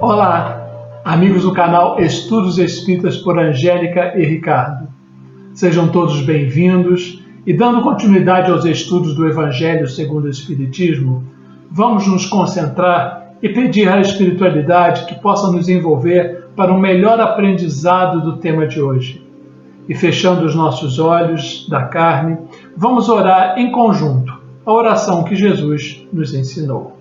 Olá, amigos do canal Estudos Espíritas por Angélica e Ricardo. Sejam todos bem-vindos e, dando continuidade aos estudos do Evangelho segundo o Espiritismo, vamos nos concentrar e pedir à espiritualidade que possa nos envolver para um melhor aprendizado do tema de hoje. E fechando os nossos olhos da carne, vamos orar em conjunto a oração que Jesus nos ensinou.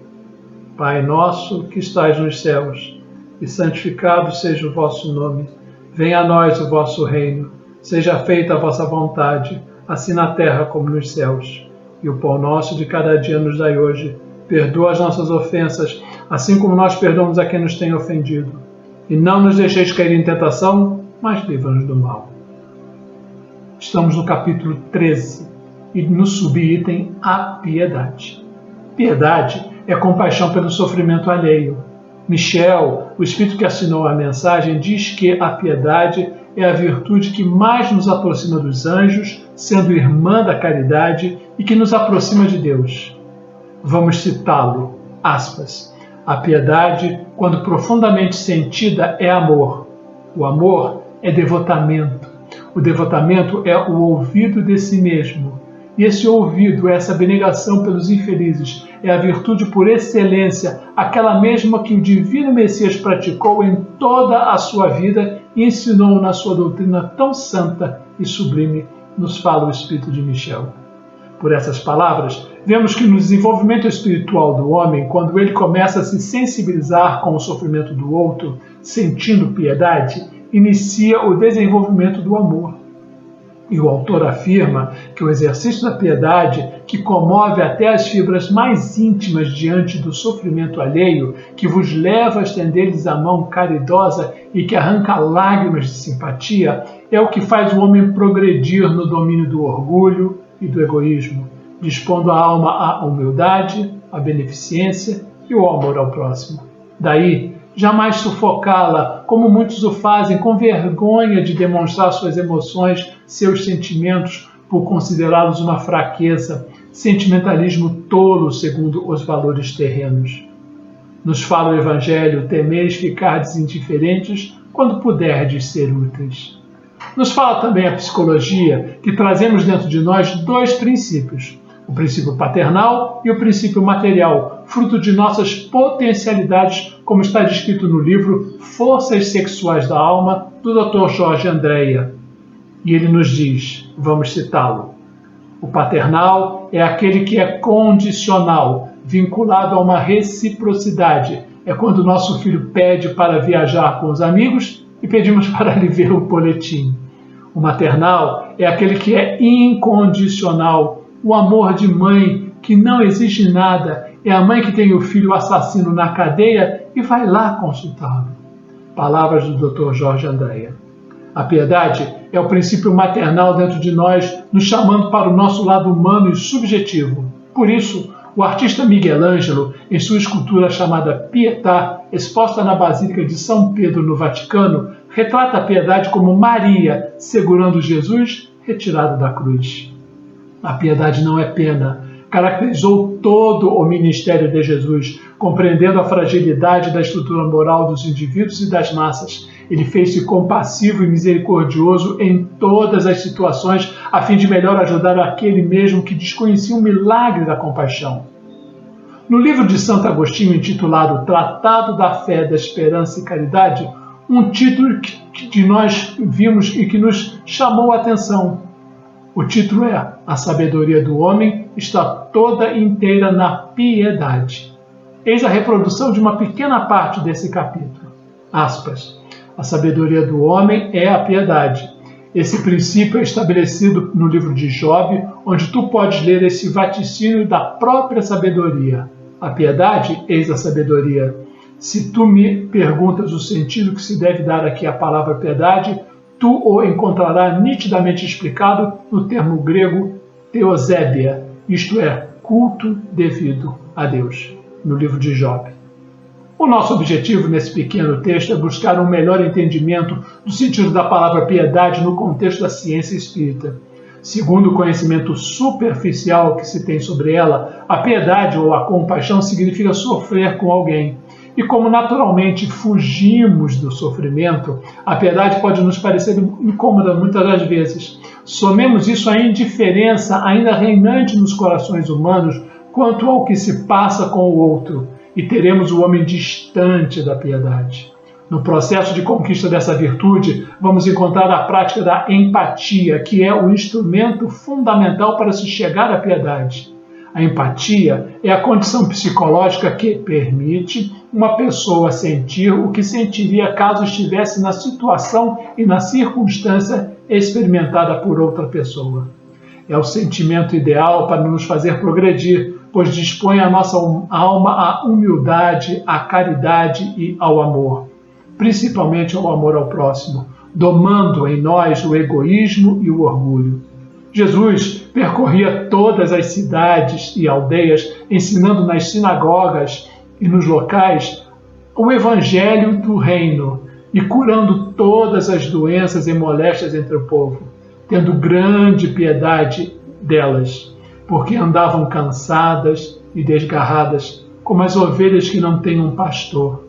Pai nosso que estais nos céus, e santificado seja o vosso nome. Venha a nós o vosso reino. Seja feita a vossa vontade, assim na terra como nos céus. E o pão nosso de cada dia nos dai hoje. Perdoa as nossas ofensas, assim como nós perdoamos a quem nos tem ofendido. E não nos deixeis cair em tentação, mas livra-nos do mal. Estamos no capítulo 13 e no subitem a piedade. Piedade é compaixão pelo sofrimento alheio. Michel, o espírito que assinou a mensagem, diz que a piedade é a virtude que mais nos aproxima dos anjos, sendo irmã da caridade e que nos aproxima de Deus. Vamos citá-lo, aspas. A piedade, quando profundamente sentida, é amor. O amor é devotamento. O devotamento é o ouvido de si mesmo. E esse ouvido, essa abnegação pelos infelizes, é a virtude por excelência, aquela mesma que o Divino Messias praticou em toda a sua vida e ensinou na sua doutrina tão santa e sublime, nos fala o Espírito de Michel. Por essas palavras, vemos que no desenvolvimento espiritual do homem, quando ele começa a se sensibilizar com o sofrimento do outro, sentindo piedade, inicia o desenvolvimento do amor. E o autor afirma que o exercício da piedade, que comove até as fibras mais íntimas diante do sofrimento alheio, que vos leva a estender-lhes a mão caridosa e que arranca lágrimas de simpatia, é o que faz o homem progredir no domínio do orgulho e do egoísmo, dispondo a alma à humildade, à beneficência e ao amor ao próximo. Daí, jamais sufocá-la, como muitos o fazem, com vergonha de demonstrar suas emoções, seus sentimentos, por considerá-los uma fraqueza, sentimentalismo tolo segundo os valores terrenos. Nos fala o Evangelho, temeis ficardes indiferentes quando puderdes ser úteis. Nos fala também a psicologia, que trazemos dentro de nós dois princípios, o princípio paternal e o princípio material, fruto de nossas potencialidades, como está descrito no livro Forças Sexuais da Alma, do Dr. Jorge Andréa. E ele nos diz, vamos citá-lo, o paternal é aquele que é condicional, vinculado a uma reciprocidade. É quando o nosso filho pede para viajar com os amigos e pedimos para lhe ver o boletim. O maternal é aquele que é incondicional, o amor de mãe que não exige nada, é a mãe que tem o filho assassino na cadeia e vai lá consultá-lo. Palavras do Dr. Jorge Andréa. A piedade é o princípio maternal dentro de nós, nos chamando para o nosso lado humano e subjetivo. Por isso, o artista Miguel Ângelo, em sua escultura chamada Pietà, exposta na Basílica de São Pedro, no Vaticano, retrata a piedade como Maria segurando Jesus retirado da cruz. A piedade não é pena. Caracterizou todo o ministério de Jesus, compreendendo a fragilidade da estrutura moral dos indivíduos e das massas. Ele fez-se compassivo e misericordioso em todas as situações, a fim de melhor ajudar aquele mesmo que desconhecia o milagre da compaixão. No livro de Santo Agostinho, intitulado Tratado da Fé, da Esperança e Caridade, um título que nós vimos e que nos chamou a atenção. O título é A Sabedoria do Homem está toda inteira na piedade. Eis a reprodução de uma pequena parte desse capítulo. Aspas. A sabedoria do homem é a piedade. Esse princípio é estabelecido no livro de Job, onde tu podes ler esse vaticínio da própria sabedoria. A piedade, eis a sabedoria. Se tu me perguntas o sentido que se deve dar aqui à palavra piedade, tu o encontrarás nitidamente explicado no termo grego theosébia, isto é, culto devido a Deus, no livro de Job. O nosso objetivo nesse pequeno texto é buscar um melhor entendimento do sentido da palavra piedade no contexto da ciência espírita. Segundo o conhecimento superficial que se tem sobre ela, a piedade ou a compaixão significa sofrer com alguém. E como naturalmente fugimos do sofrimento, a piedade pode nos parecer incômoda muitas das vezes. Somemos isso à indiferença ainda reinante nos corações humanos quanto ao que se passa com o outro, e teremos o homem distante da piedade. No processo de conquista dessa virtude, vamos encontrar a prática da empatia, que é o instrumento fundamental para se chegar à piedade. A empatia é a condição psicológica que permite uma pessoa sentir o que sentiria caso estivesse na situação e na circunstância experimentada por outra pessoa. É o sentimento ideal para nos fazer progredir, pois dispõe a nossa alma à humildade, à caridade e ao amor, principalmente ao amor ao próximo, domando em nós o egoísmo e o orgulho. Jesus percorria todas as cidades e aldeias, ensinando nas sinagogas e nos locais o evangelho do reino e curando todas as doenças e moléstias entre o povo, tendo grande piedade delas, porque andavam cansadas e desgarradas, como as ovelhas que não têm um pastor.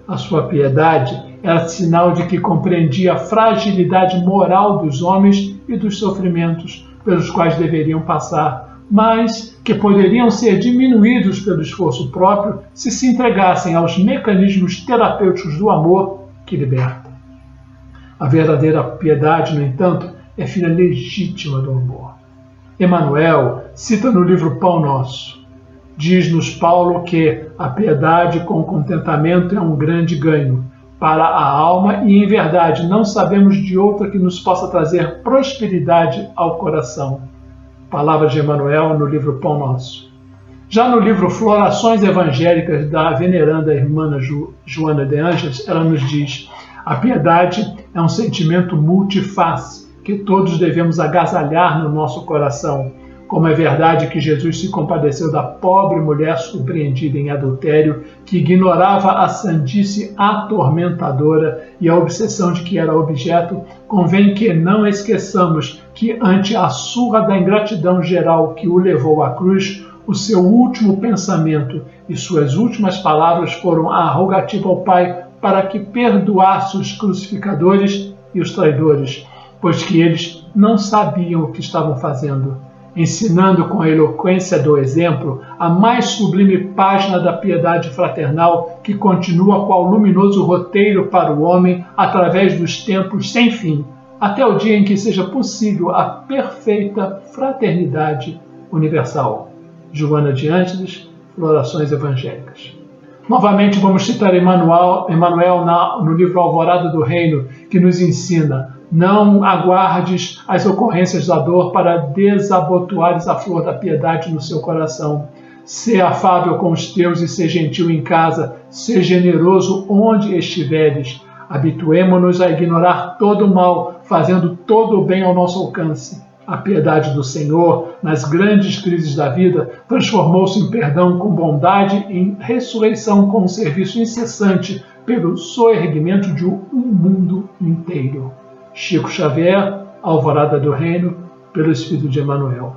A sua piedade era sinal de que compreendia a fragilidade moral dos homens e dos sofrimentos pelos quais deveriam passar, mas que poderiam ser diminuídos pelo esforço próprio se entregassem aos mecanismos terapêuticos do amor que liberta. A verdadeira piedade, no entanto, é filha legítima do amor. Emmanuel cita no livro Pão Nosso. Diz-nos Paulo que a piedade com contentamento é um grande ganho para a alma e, em verdade, não sabemos de outra que nos possa trazer prosperidade ao coração. Palavras de Emmanuel no livro Pão Nosso. Já no livro Florações Evangélicas da veneranda irmã Joana de Ângeles, ela nos diz: a piedade é um sentimento multifaz que todos devemos agasalhar no nosso coração. Como é verdade que Jesus se compadeceu da pobre mulher surpreendida em adultério, que ignorava a sandice atormentadora e a obsessão de que era objeto, convém que não esqueçamos que, ante a surra da ingratidão geral que o levou à cruz, o seu último pensamento e suas últimas palavras foram a rogativa ao Pai para que perdoasse os crucificadores e os traidores, pois que eles não sabiam o que estavam fazendo. Ensinando com a eloquência do exemplo a mais sublime página da piedade fraternal que continua qual luminoso roteiro para o homem através dos tempos sem fim, até o dia em que seja possível a perfeita fraternidade universal. Joana de Ângeles, Florações Evangélicas. Novamente vamos citar Emmanuel no livro Alvorada do Reino, que nos ensina: não aguardes as ocorrências da dor para desabotoares a flor da piedade no seu coração. Sê afável com os teus e sê gentil em casa, sê generoso onde estiveres. Habituemo-nos a ignorar todo o mal, fazendo todo o bem ao nosso alcance. A piedade do Senhor, nas grandes crises da vida, transformou-se em perdão com bondade e em ressurreição com um serviço incessante pelo soerguimento de um mundo inteiro. Chico Xavier, Alvorada do Reino, pelo Espírito de Emmanuel.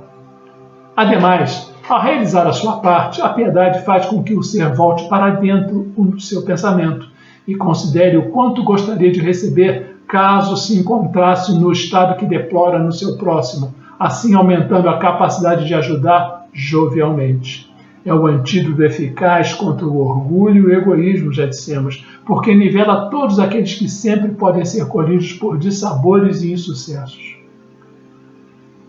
Ademais, ao realizar a sua parte, a piedade faz com que o ser volte para dentro do seu pensamento e considere o quanto gostaria de receber caso se encontrasse no estado que deplora no seu próximo, assim aumentando a capacidade de ajudar jovialmente. É o antídoto eficaz contra o orgulho e o egoísmo, já dissemos, porque nivela todos aqueles que sempre podem ser colhidos por dissabores e insucessos.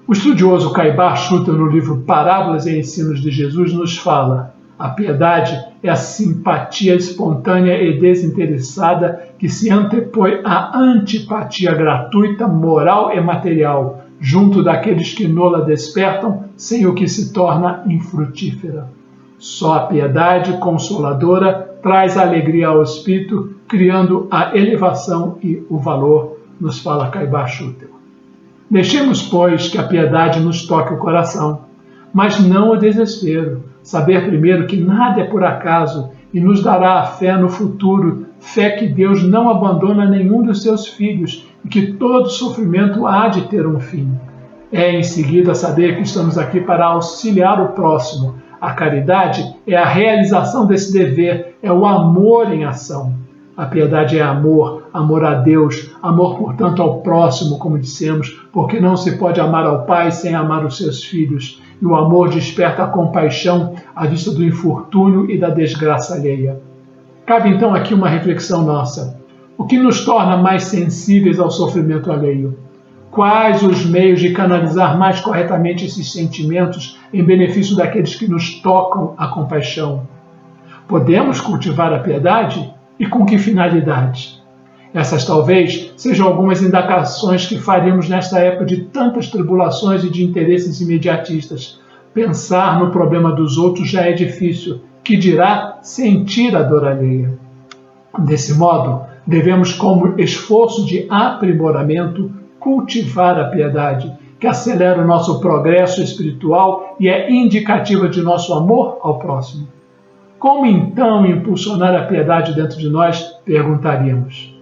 O estudioso Caibar Schutter, no livro Parábolas e Ensinos de Jesus, nos fala: a piedade é a simpatia espontânea e desinteressada que se antepõe à antipatia gratuita, moral e material, junto daqueles que nola despertam, sem o que se torna infrutífera. Só a piedade consoladora traz alegria ao espírito, criando a elevação e o valor, nos fala Caibar Schutter. Deixemos, pois, que a piedade nos toque o coração, mas não o desespero. Saber primeiro que nada é por acaso e nos dará a fé no futuro, fé que Deus não abandona nenhum dos seus filhos e que todo sofrimento há de ter um fim. É em seguida saber que estamos aqui para auxiliar o próximo, A caridade é a realização desse dever, é o amor em ação. A piedade é amor, amor a Deus, amor, portanto, ao próximo, como dissemos, porque não se pode amar ao Pai sem amar os seus filhos. E o amor desperta a compaixão à vista do infortúnio e da desgraça alheia. Cabe então aqui uma reflexão nossa. O que nos torna mais sensíveis ao sofrimento alheio? Quais os meios de canalizar mais corretamente esses sentimentos em benefício daqueles que nos tocam a compaixão? Podemos cultivar a piedade? E com que finalidade? Essas talvez sejam algumas indagações que faríamos nesta época de tantas tribulações e de interesses imediatistas. Pensar no problema dos outros já é difícil, que dirá sentir a dor alheia. Desse modo, devemos, como esforço de aprimoramento, cultivar a piedade, que acelera o nosso progresso espiritual e é indicativa de nosso amor ao próximo. Como então impulsionar a piedade dentro de nós? Perguntaríamos.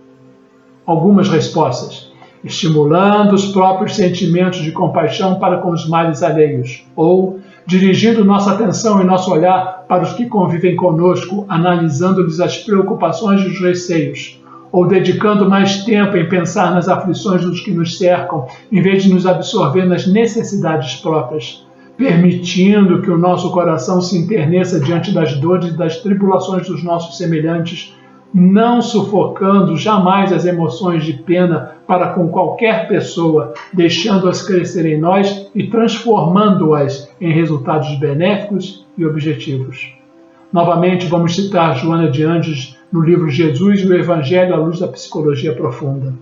Algumas respostas. Estimulando os próprios sentimentos de compaixão para com os males alheios, ou dirigindo nossa atenção e nosso olhar para os que convivem conosco, analisando-lhes as preocupações e os receios, ou dedicando mais tempo em pensar nas aflições dos que nos cercam, em vez de nos absorver nas necessidades próprias, permitindo que o nosso coração se enterneça diante das dores e das tribulações dos nossos semelhantes, não sufocando jamais as emoções de pena para com qualquer pessoa, deixando-as crescer em nós e transformando-as em resultados benéficos e objetivos. Novamente, vamos citar Joana de Ângeles no livro Jesus e o Evangelho à luz da psicologia profunda.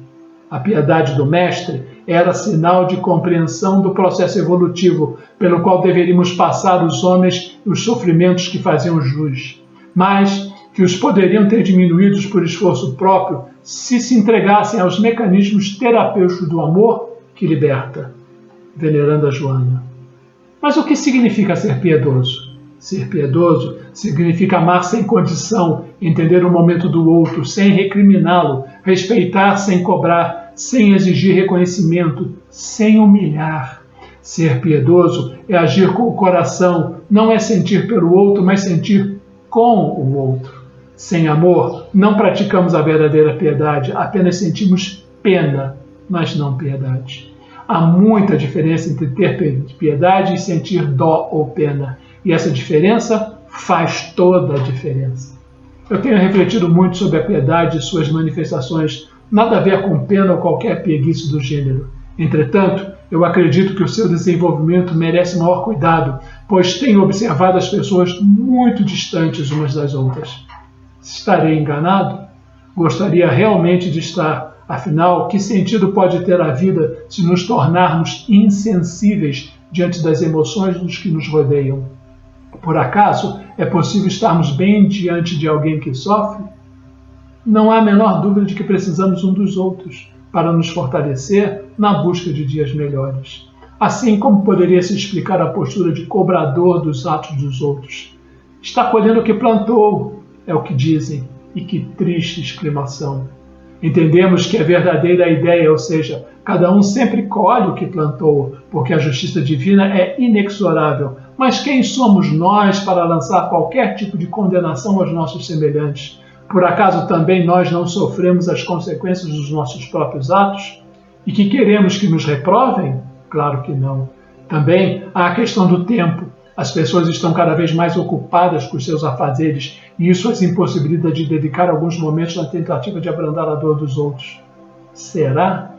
A piedade do Mestre era sinal de compreensão do processo evolutivo pelo qual deveríamos passar os homens e os sofrimentos que faziam jus, mas que os poderiam ter diminuídos por esforço próprio se entregassem aos mecanismos terapêuticos do amor que liberta. Veneranda Joana. Mas o que significa ser piedoso? Ser piedoso significa amar sem condição, entender o momento do outro, sem recriminá-lo, respeitar sem cobrar, sem exigir reconhecimento, sem humilhar. Ser piedoso é agir com o coração, não é sentir pelo outro, mas sentir com o outro. Sem amor, não praticamos a verdadeira piedade, apenas sentimos pena, mas não piedade. Há muita diferença entre ter piedade e sentir dó ou pena, e essa diferença faz toda a diferença. Eu tenho refletido muito sobre a piedade e suas manifestações, nada a ver com pena ou qualquer preguiça do gênero. Entretanto, eu acredito que o seu desenvolvimento merece maior cuidado, pois tenho observado as pessoas muito distantes umas das outras. Estarei enganado? Gostaria realmente de estar. Afinal, que sentido pode ter a vida se nos tornarmos insensíveis diante das emoções dos que nos rodeiam? Por acaso é possível estarmos bem diante de alguém que sofre? Não há a menor dúvida de que precisamos um dos outros para nos fortalecer na busca de dias melhores. Assim como poderia se explicar a postura de cobrador dos atos dos outros. Está colhendo o que plantou, é o que dizem, e que triste exclamação. Entendemos que é verdadeira a ideia, ou seja, cada um sempre colhe o que plantou, porque a justiça divina é inexorável. Mas quem somos nós para lançar qualquer tipo de condenação aos nossos semelhantes? Por acaso também nós não sofremos as consequências dos nossos próprios atos? E que queremos que nos reprovem? Claro que não. Também há a questão do tempo. As pessoas estão cada vez mais ocupadas com seus afazeres e isso as impossibilita de dedicar alguns momentos na tentativa de abrandar a dor dos outros. Será?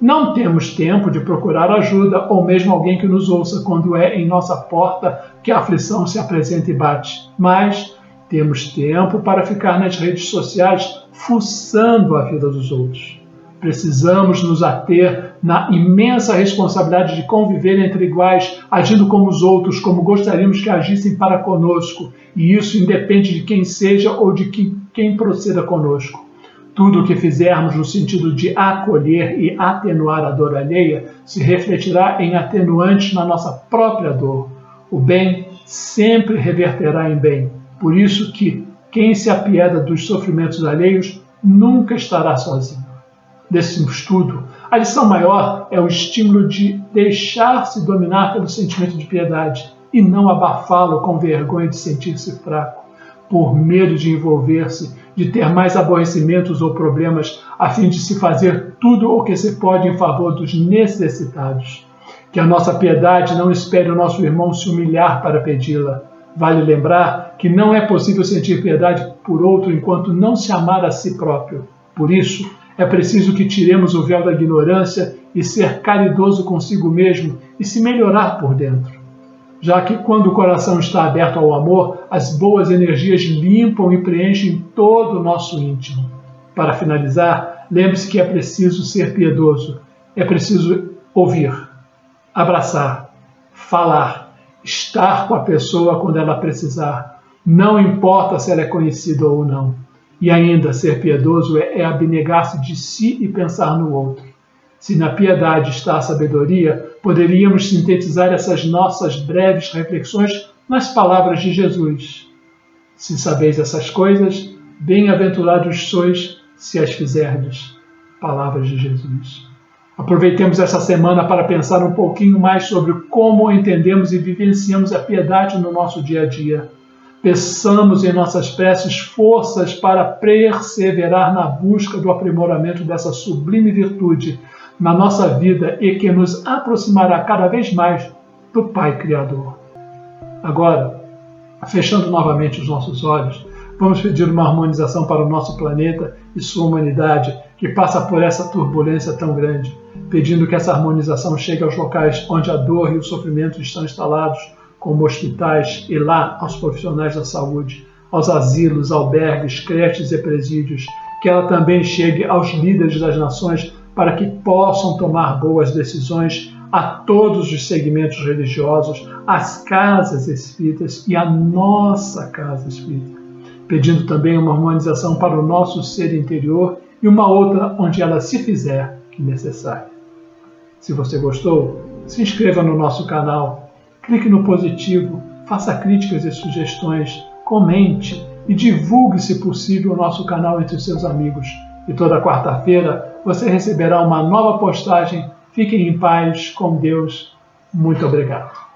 Não temos tempo de procurar ajuda ou mesmo alguém que nos ouça quando é em nossa porta que a aflição se apresenta e bate. Mas temos tempo para ficar nas redes sociais fuçando a vida dos outros. Precisamos nos ater na imensa responsabilidade de conviver entre iguais, agindo como os outros, como gostaríamos que agissem para conosco, e isso independe de quem seja ou de quem proceda conosco. Tudo o que fizermos no sentido de acolher e atenuar a dor alheia se refletirá em atenuantes na nossa própria dor. O bem sempre reverterá em bem. Por isso que quem se apieda dos sofrimentos alheios nunca estará sozinho. Desse estudo, a lição maior é o estímulo de deixar-se dominar pelo sentimento de piedade, e não abafá-lo com vergonha de sentir-se fraco, por medo de envolver-se, de ter mais aborrecimentos ou problemas, a fim de se fazer tudo o que se pode em favor dos necessitados. Que a nossa piedade não espere o nosso irmão se humilhar para pedi-la. Vale lembrar que não é possível sentir piedade por outro enquanto não se amar a si próprio. Por isso, é preciso que tiremos o véu da ignorância e ser caridoso consigo mesmo e se melhorar por dentro. Já que quando o coração está aberto ao amor, as boas energias limpam e preenchem todo o nosso íntimo. Para finalizar, lembre-se que é preciso ser piedoso, é preciso ouvir, abraçar, falar, estar com a pessoa quando ela precisar, não importa se ela é conhecida ou não. E ainda, ser piedoso é abnegar-se de si e pensar no outro. Se na piedade está a sabedoria, poderíamos sintetizar essas nossas breves reflexões nas palavras de Jesus. Se sabeis essas coisas, bem-aventurados sois se as fizerdes. Palavras de Jesus. Aproveitemos essa semana para pensar um pouquinho mais sobre como entendemos e vivenciamos a piedade no nosso dia a dia. Peçamos em nossas preces forças para perseverar na busca do aprimoramento dessa sublime virtude na nossa vida e que nos aproximará cada vez mais do Pai Criador. Agora, fechando novamente os nossos olhos, vamos pedir uma harmonização para o nosso planeta e sua humanidade, que passa por essa turbulência tão grande, pedindo que essa harmonização chegue aos locais onde a dor e o sofrimento estão instalados, como hospitais e lá aos profissionais da saúde, aos asilos, albergues, creches e presídios, que ela também chegue aos líderes das nações para que possam tomar boas decisões a todos os segmentos religiosos, às casas espíritas e à nossa casa espírita, pedindo também uma harmonização para o nosso ser interior e uma outra onde ela se fizer necessária. Se você gostou, se inscreva no nosso canal, clique no positivo, faça críticas e sugestões, comente e divulgue, se possível, o nosso canal entre os seus amigos. E toda quarta-feira você receberá uma nova postagem. Fiquem em paz, com Deus. Muito obrigado.